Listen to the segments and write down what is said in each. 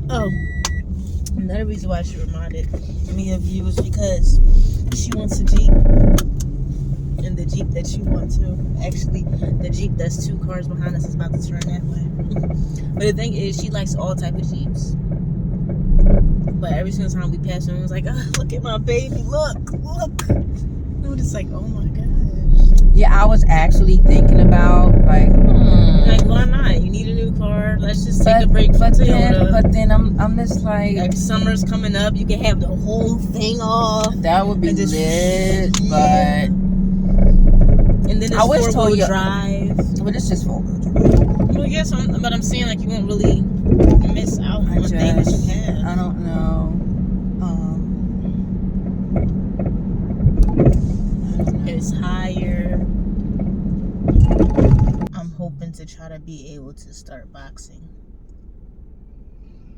Oh, another reason why she reminded me of you is because she wants a Jeep. And the Jeep that you want to, actually, the Jeep that's 2 cars behind us is about to turn that way. But the thing is, she likes all type of Jeeps. But every single time we pass her, it was like, oh, look at my baby, look. And we're just like, oh my gosh. Yeah, I was actually thinking about like why not? You need a new car. Let's just take a break from Toyota. But then I'm just like summer's coming up. You can have the whole thing off. That would be lit, but and then it's 4-wheel drive. But it's just 4-wheel drive. Well, yes, but I'm saying like you won't really miss out on things that you have. I don't know. It's higher. I'm hoping to try to be able to start boxing.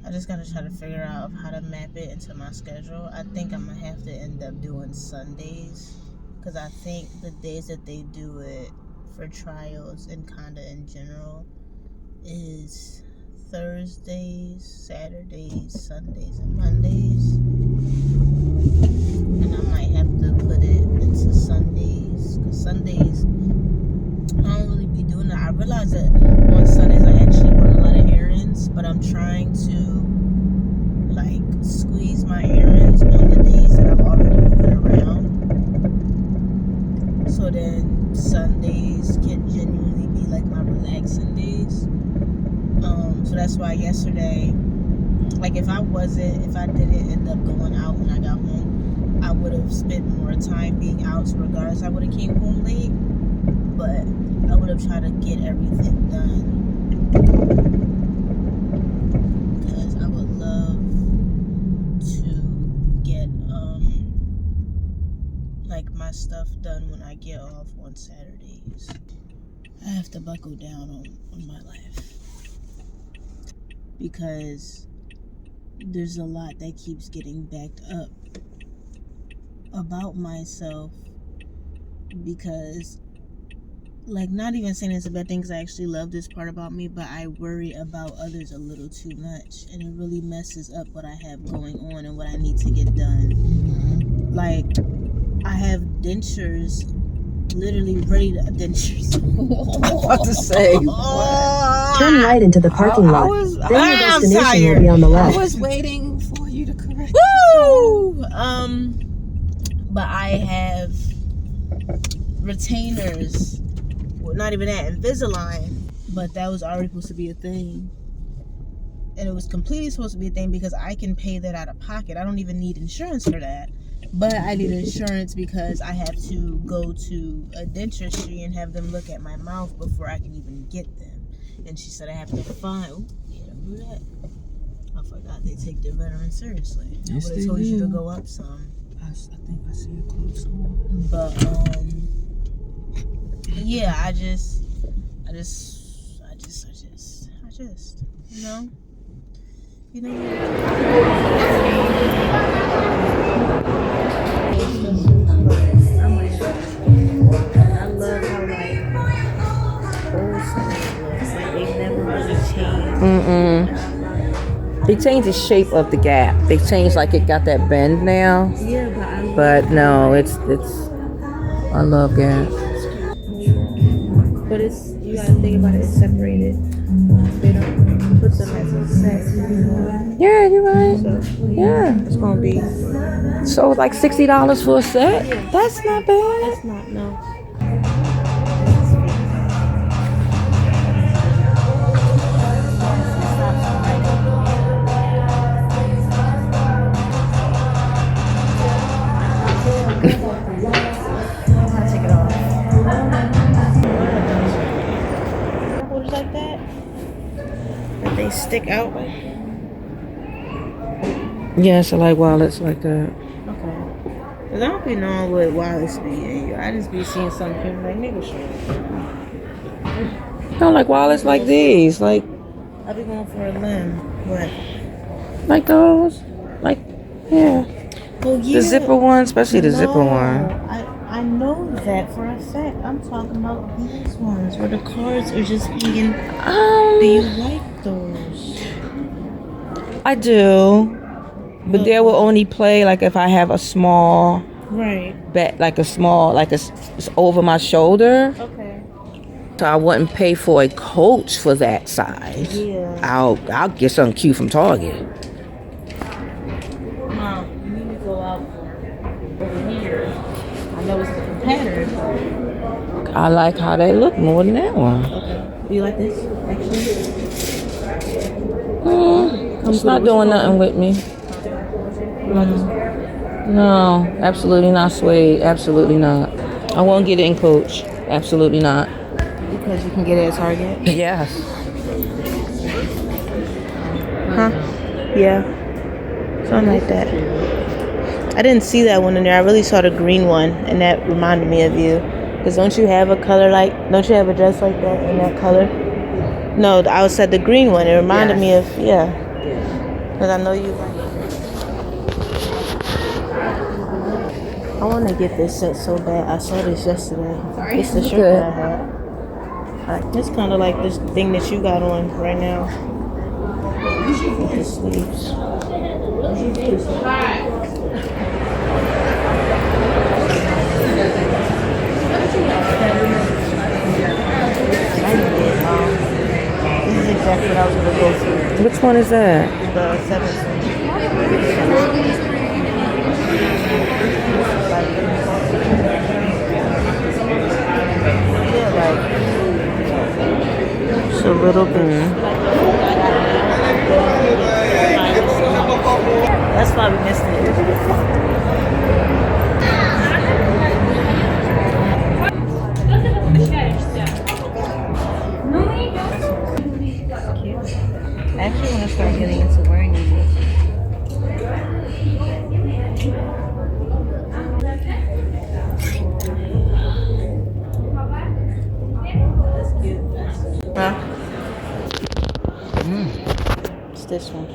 I just gotta try to figure out how to map it into my schedule. I think I'm gonna have to end up doing Sundays, because I think the days that they do it for trials and kinda in general is Thursdays, Saturdays, Sundays, and Mondays. And I might have to put it into Sundays, because Sundays I don't really be doing that. I realize that on Sundays I actually run a lot of errands, but I'm trying to like squeeze my errands on the days that I'm already moving around. So then Sundays can genuinely be like my relaxing days. So that's why yesterday, like if I didn't end up going out when I got home, I would have spent more time being out. So regardless, I would have came home late, but I would have tried to get everything done, because I would love to get like my stuff done when I get off on Saturdays. I have to buckle down on my life, because there's a lot that keeps getting backed up about myself, because like, not even saying it's a bad thing, because I actually love this part about me, but I worry about others a little too much, and it really messes up what I have going on and what I need to get done. Like, I have dentures literally ready to dentures. What to say? Turn right into the parking lot. Then your destination will be on the left. I was waiting for you to correct. Woo! But I have retainers. Well, not even that, Invisalign. But that was already supposed to be a thing. And it was completely supposed to be a thing because I can pay that out of pocket. I don't even need insurance for that. But I need insurance because I have to go to a dentistry and have them look at my mouth before I can even get them. And she said I have to find... Oh, yeah, don't do that. I forgot they take their veterans seriously. Yes, I would have told you to go up some. I think I see a close one. But, yeah, I just, you know? You know what? I love how, like, old school looks. Like, they've never really changed. They changed the shape of the gap. They changed, like, it got that bend now. Yeah, but no, it's. I love Gap. But it's, you gotta think about it, it's separated. They don't put them as a set. Yeah, you're right. So, Yeah. it's gonna be. So like $60 for a set? Yeah. That's not bad. That's not, no. Like that they stick out like that. Yeah, so like wallets like that. Okay. Cause I don't be knowing what wallets be. I just be seeing some people like nigga shit. No, like wallets like these. Like I be going for a limb, but Like those? Like, yeah. Well, yeah. The zipper one, especially the zipper No, one. I know that for a fact. I'm talking about these ones where the cards are just hanging. Do you like those? I do. But they will only play like if I have a small bet, like a small, like it's over my shoulder. Okay. So I wouldn't pay for a coach for that size. Yeah. I'll get something cute from Target. Mom, you need to go out over here. I know it's a competitor. I like how they look more than that one. Okay. Do you like this? Actually, It's not doing nothing with me. No, absolutely not suede. Absolutely not. I won't get it in Coach. Absolutely not. because you can get it at Target. Yes. Huh? Yeah. Something like that. I didn't see that one in there. I really saw the green one, and that reminded me of you. Because don't you have a color like? Don't you have a dress like that in that color? No, I said the green one. It reminded me of Because I know you like. I want to get this set so bad. I saw this yesterday. It's the shirt that I had. It's kind of like this thing that you got on right now. With the sleeves. This is exactly what I was going to go for. Which one is that? The 7th. Yeah, like it's a little bit. That's why we missed it. I actually want to start getting into wearing these. That's cute. Huh? It's this one.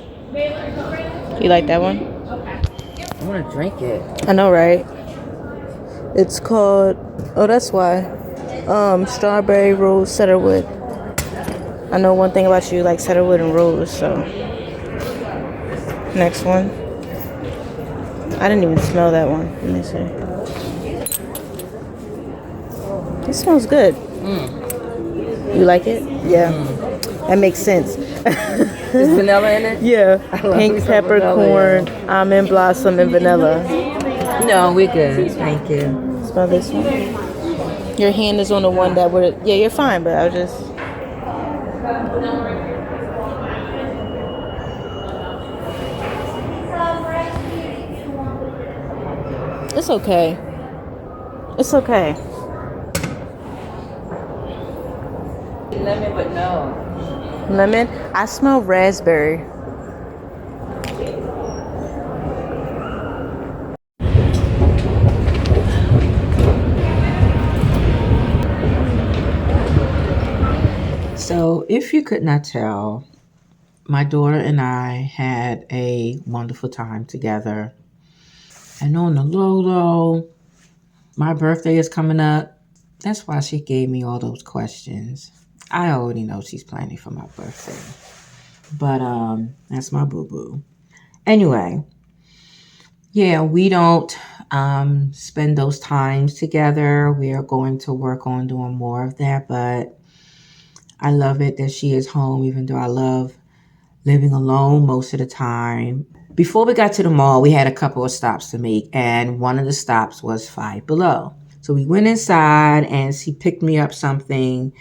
You like that one? I want to drink it. I know, right? It's called. Oh, that's why. Strawberry rose cedarwood. I know one thing about you, like cedarwood and rose. So, next one. I didn't even smell that one. Let me see. It smells good. You like it? Yeah. That makes sense. Is vanilla in it? Yeah. Pink peppercorn, almond blossom, and vanilla. No, we're good. Thank you. Smell this one. Your hand is on the one that would. Yeah, you're fine, but I'll just. It's okay. It's okay. Lemon, but no. Lemon? I smell raspberry. So, if you could not tell, my daughter and I had a wonderful time together. And on the low, my birthday is coming up. That's why she gave me all those questions. I already know she's planning for my birthday. But that's my boo-boo. Anyway, yeah, we don't spend those times together. We are going to work on doing more of that, but I love it that she is home, even though I love living alone most of the time. Before we got to the mall, we had a couple of stops to make, and one of the stops was Five Below. So we went inside, and she picked me up something.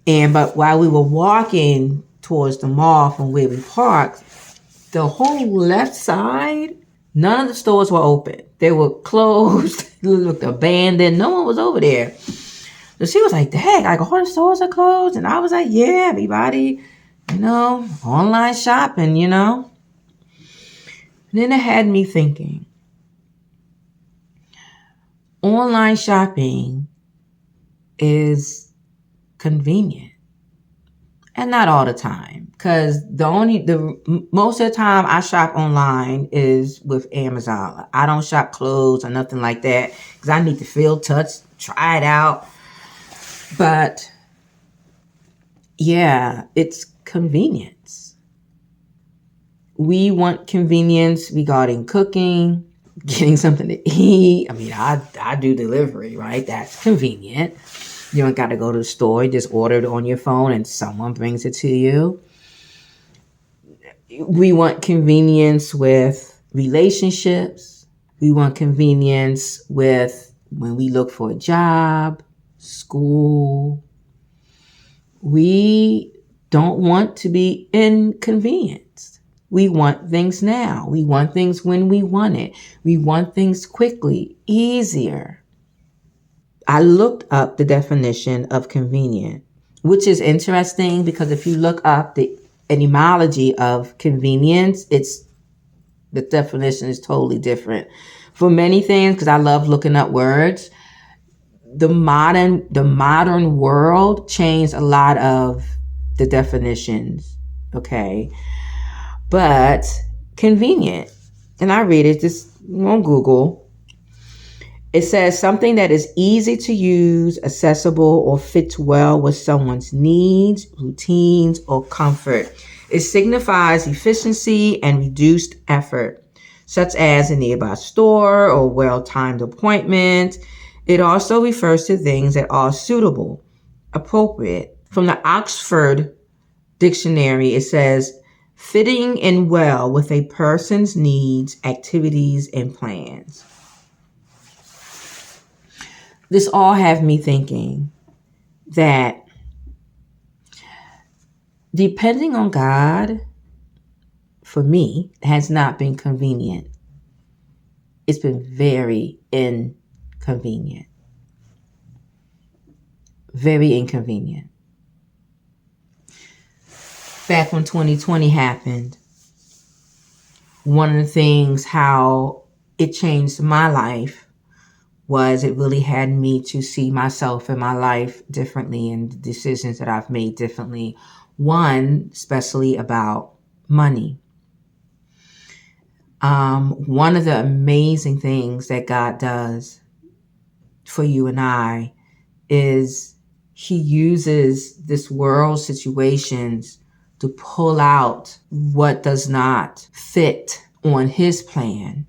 But while we were walking towards the mall from where we parked, the whole left side, none of the stores were open. They were closed. It looked abandoned. No one was over there. So she was like, dang, like all the stores are closed. And I was like, yeah, everybody, online shopping, And then it had me thinking, online shopping is convenient. And not all the time, because most of the time I shop online is with Amazon. I don't shop clothes or nothing like that because I need to feel, touch, try it out. But yeah, it's convenience. We want convenience regarding cooking, getting something to eat. I mean, I do delivery, right? That's convenient. You don't got to go to the store. You just order it on your phone and someone brings it to you. We want convenience with relationships. We want convenience with when we look for a job, school. We don't want to be inconvenienced. We want things now. We want things when we want it. We want things quickly, easier. I looked up the definition of convenient, which is interesting because if you look up the etymology of convenience, the definition is totally different. For many things, because I love looking up words, the modern world changed a lot of the definitions. Okay. But convenient. And I read it just on Google. It says something that is easy to use, accessible, or fits well with someone's needs, routines, or comfort. It signifies efficiency and reduced effort, such as a nearby store or well-timed appointment. It also refers to things that are suitable, appropriate. From the Oxford Dictionary, it says, fitting in well with a person's needs, activities, and plans. This all have me thinking that depending on God, for me, has not been convenient. It's been very inconvenient. Very inconvenient. Back when 2020 happened, one of the things how it changed my life was it really had me to see myself and my life differently and the decisions that I've made differently. One, especially about money. One of the amazing things that God does for you and I is he uses this world situations to pull out what does not fit on his plan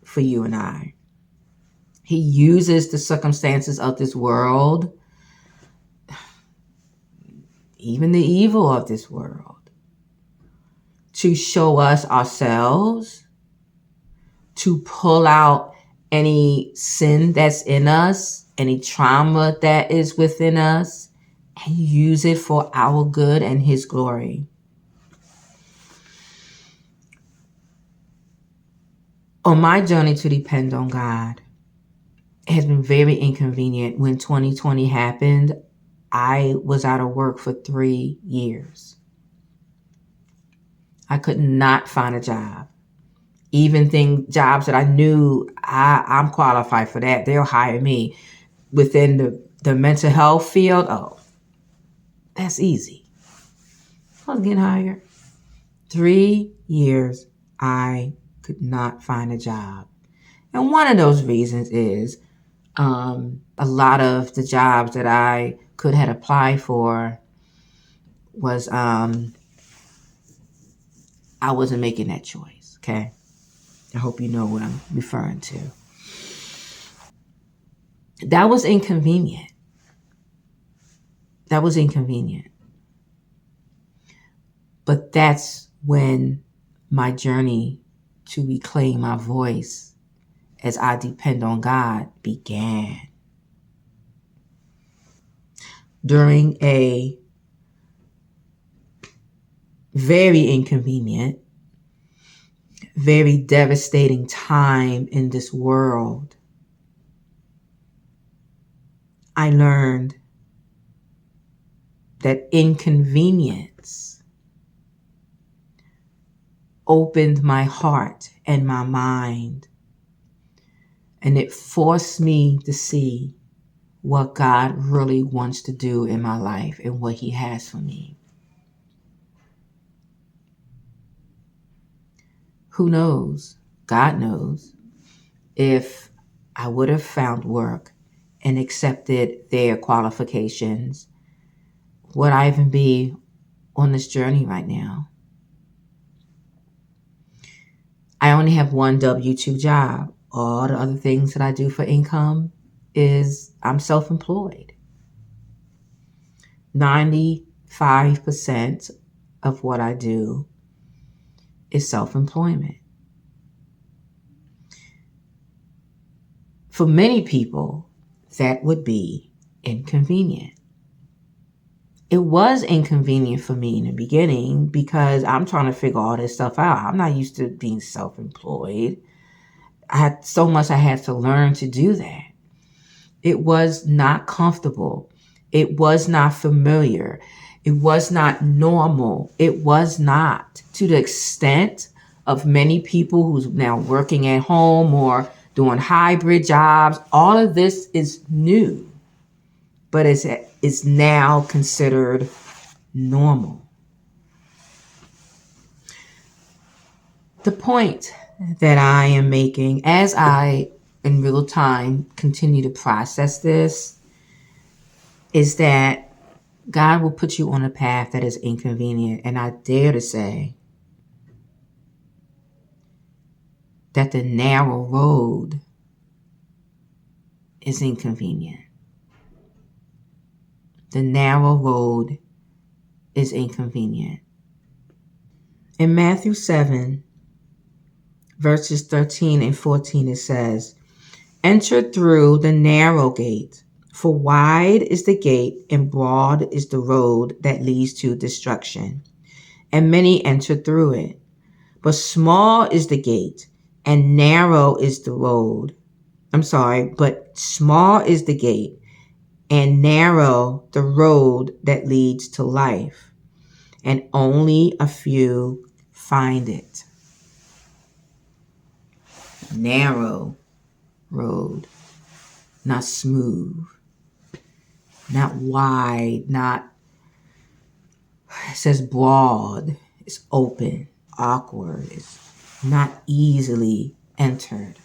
for you and I. He uses the circumstances of this world, even the evil of this world, to show us ourselves, to pull out any sin that's in us, any trauma that is within us, and use it for our good and his glory. On my journey to depend on God, it has been very inconvenient. When 2020 happened, I was out of work for 3 years. I could not find a job. Even jobs that I knew I'm qualified for that, they'll hire me. Within the mental health field, oh, that's easy. I was getting hired. 3 years, I could not find a job. And one of those reasons is a lot of the jobs that I could have applied for was I wasn't making that choice, okay? I hope you know what I'm referring to. That was inconvenient. That was inconvenient. But that's when my journey to reclaim my voice as I depend on God began. During a very inconvenient, very devastating time in this world, I learned that inconvenience opened my heart and my mind, and it forced me to see what God really wants to do in my life and what he has for me. Who knows? God knows if I would have found work and accepted their qualifications, would I even be on this journey right now? I only have one W-2 job. All the other things that I do for income is I'm self-employed. 95% of what I do is self-employment. For many people, that would be inconvenient. It was inconvenient for me in the beginning because I'm trying to figure all this stuff out. I'm not used to being self-employed. I had so much I had to learn to do that. It was not comfortable. It was not familiar. It was not normal. It was not to the extent of many people who's now working at home or doing hybrid jobs. All of this is new, but it's now considered normal. The point that I am making as I in real time continue to process this is that God will put you on a path that is inconvenient. And I dare to say that the narrow road is inconvenient. The narrow road is inconvenient. In Matthew 7, verses 13 and 14, it says, "Enter through the narrow gate, for wide is the gate and broad is the road that leads to destruction, and many enter through it. But small is the gate and narrow is the road." But small is the gate and narrow the road that leads to life, and only a few find it. Narrow road, not smooth, not wide, it says broad, it's open, awkward, it's not easily entered.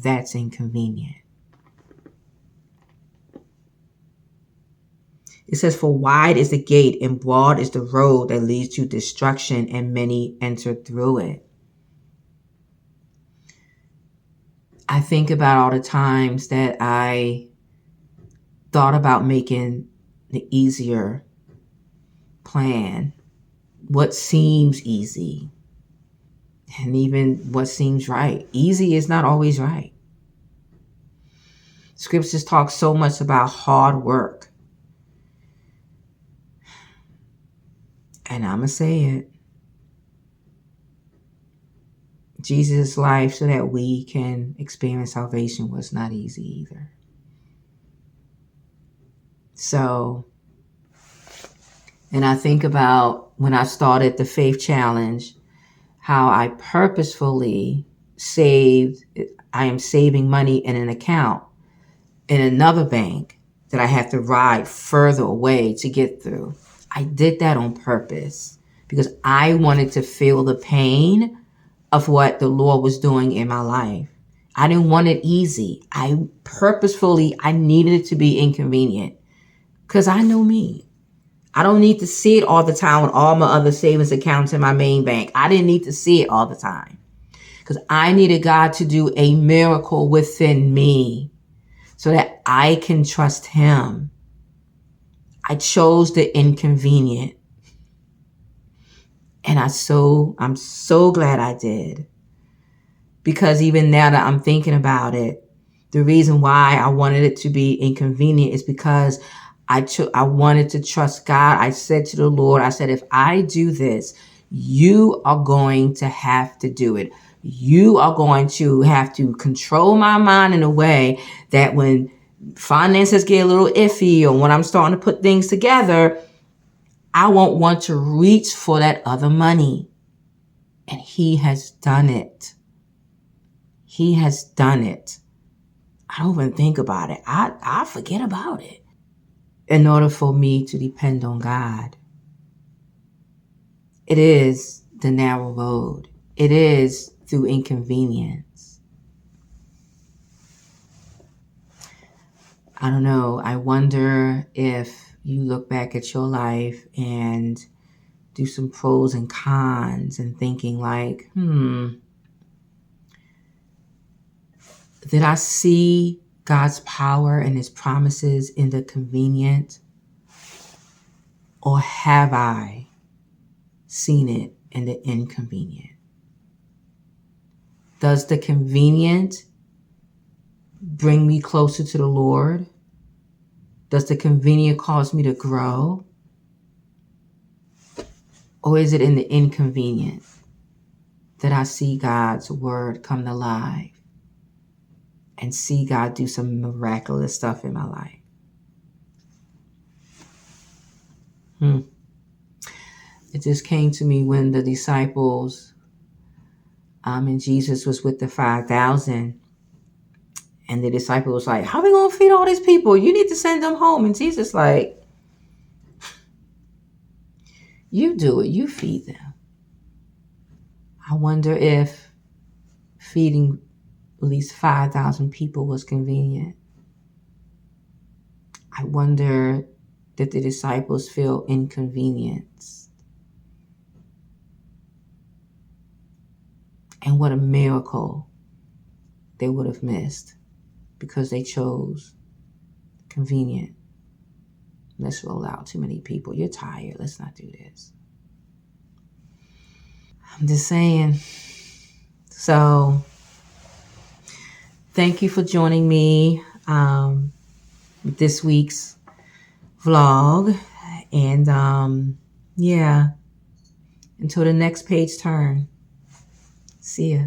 That's inconvenient. It says, "For wide is the gate and broad is the road that leads to destruction, and many enter through it." I think about all the times that I thought about making the easier plan, what seems easy, and even what seems right. Easy is not always right. Scriptures talk so much about hard work. And I'm going to say it. Jesus' life so that we can experience salvation was not easy either. So, and I think about when I started the Faith Challenge, how I purposefully I am saving money in an account in another bank that I have to ride further away to get through. I did that on purpose because I wanted to feel the pain of what the Lord was doing in my life. I didn't want it easy. I needed it to be inconvenient because I know me. I don't need to see it all the time with all my other savings accounts in my main bank. I didn't need to see it all the time because I needed God to do a miracle within me so that I can trust Him. I chose the inconvenient. And I'm so glad I did. Because even now that I'm thinking about it, the reason why I wanted it to be inconvenient is because I wanted to trust God. I said to the Lord, I said, if I do this, you are going to have to do it. You are going to have to control my mind in a way that when finances get a little iffy or when I'm starting to put things together, I won't want to reach for that other money. And He has done it. He has done it. I don't even think about it. I forget about it. In order for me to depend on God. It is the narrow road. it is through inconvenience. I don't know. I wonder if you look back at your life and do some pros and cons and thinking like, did I see God's power and his promises in the convenient? Or have I seen it in the inconvenient? Does the convenient bring me closer to the Lord? Does the convenient cause me to grow? Or is it in the inconvenient that I see God's word come to life and see God do some miraculous stuff in my life? It just came to me when the disciples and Jesus was with the 5,000, and the disciple was like, how are we going to feed all these people? You need to send them home. And Jesus like, you do it. You feed them. I wonder if feeding at least 5,000 people was convenient. I wonder did the disciples feel inconvenienced? And what a miracle they would have missed because they chose convenient. Let's roll out too many people. You're tired. Let's not do this. I'm just saying. So thank you for joining me with this week's vlog. And until the next page turn. See ya.